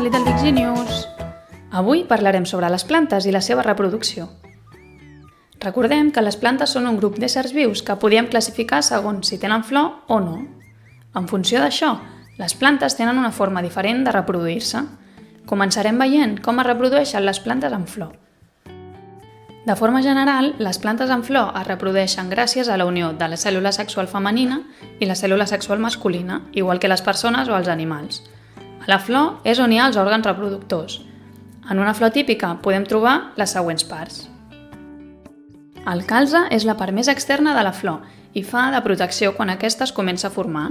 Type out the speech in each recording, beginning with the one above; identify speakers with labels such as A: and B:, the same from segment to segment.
A: Little Big Genius! Avui parlarem sobre les plantes i la seva reproducció. Recordem que les plantes són un grup d'éssers vius que podíem classificar segons si tenen flor o no. En funció d'això, les plantes tenen una forma diferent de reproduir-se. Començarem veient com es reprodueixen les plantes amb flor. De forma general, les plantes amb flor es reprodueixen gràcies a la unió de la cèl·lula sexual femenina i la cèl·lula sexual masculina, igual que les persones o els animals. A la flor és on hi ha els òrgans reproductors. En una flor típica podem trobar les següents parts. El calze és la part més externa de la flor i fa de protecció quan aquesta es comença a formar.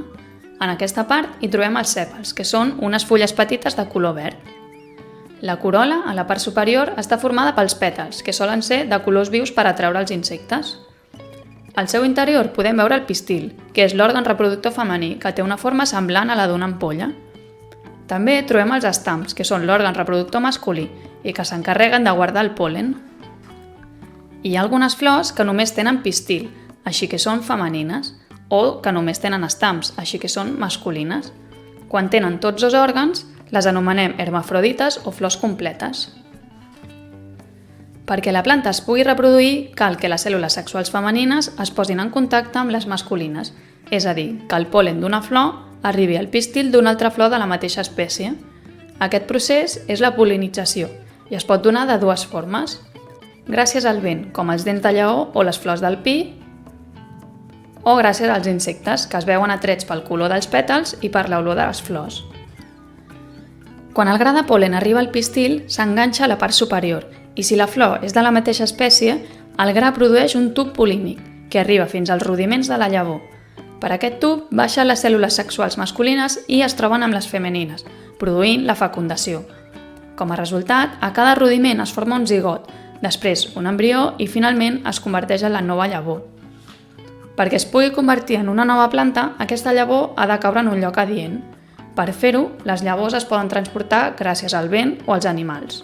A: En aquesta part hi trobem els sèpals, que són unes fulles petites de color verd. La corol·la, a la part superior, està formada pels pètals, que solen ser de colors vius per atraure els insectes. Al seu interior podem veure el pistil, que és l'òrgan reproductor femení, que té una forma semblant a la d'una ampolla. També trobem els estams, que són l'òrgan reproductor masculí i que s'encarreguen de guardar el pol·len. Hi ha algunes flors que només tenen pistil, així que són femenines, o que només tenen estams, així que són masculines. Quan tenen tots dos òrgans, les anomenem hermafrodites o flors completes. Perquè la planta es pugui reproduir, cal que les cèl·lules sexuals femenines es posin en contacte amb les masculines, és a dir, que el pol·len d'una flor arribi al pistil d'una altra flor de la mateixa espècie. Aquest procés és la pol·linització i es pot donar de dues formes, gràcies al vent, com els dents de lleó o les flors del pi, o gràcies als insectes, que es veuen atrets pel color dels pètals i per l'olor de les flors. Quan el gra de pol·len arriba al pistil, s'enganxa a la part superior i si la flor és de la mateixa espècie, el gra produeix un tub polínic que arriba fins als rudiments de la llavor. Per aquest tub baixen les cèl·lules sexuals masculines i es troben amb les femenines, produint la fecundació. Com a resultat, a cada rudiment es forma un zigot, després un embrió i finalment es converteix en la nova llavor. Perquè es pugui convertir en una nova planta, aquesta llavor ha de caure en un lloc adient. Per fer-ho, les llavors es poden transportar gràcies al vent o als animals.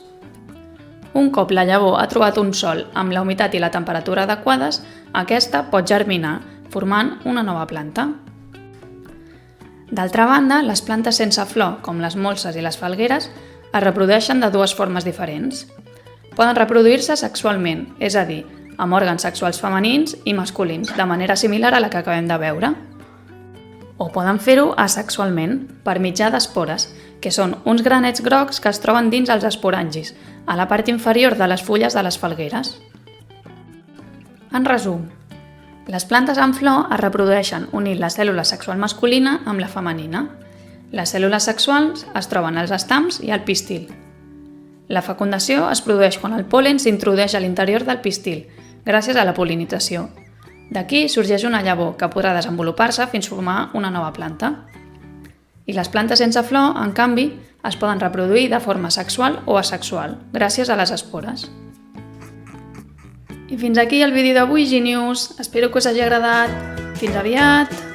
A: Un cop la llavor ha trobat un sòl amb la humitat i la temperatura adequades, aquesta pot germinar, formant una nova planta. D'altra banda, les plantes sense flor, com les molses i les falgueres, es reprodueixen de dues formes diferents. Poden reproduir-se sexualment, és a dir, amb òrgans sexuals femenins i masculins, de manera similar a la que acabem de veure. O poden fer-ho asexualment, per mitjà d'espores, que són uns granets grocs que es troben dins els esporangis, a la part inferior de les fulles de les falgueres. En resum, les plantes amb flor es reprodueixen unint la cèl·lula sexual masculina amb la femenina. Les cèl·lules sexuals es troben als estams i al pistil. La fecundació es produeix quan el pol·len s'introdueix a l'interior del pistil, gràcies a la pol·linització. D'aquí sorgeix una llavor que podrà desenvolupar-se fins a formar una nova planta. I les plantes sense flor, en canvi, es poden reproduir de forma sexual o asexual, gràcies a les espores. I fins aquí el vídeo d'avui, Genius. Espero que us hagi agradat. Fins aviat!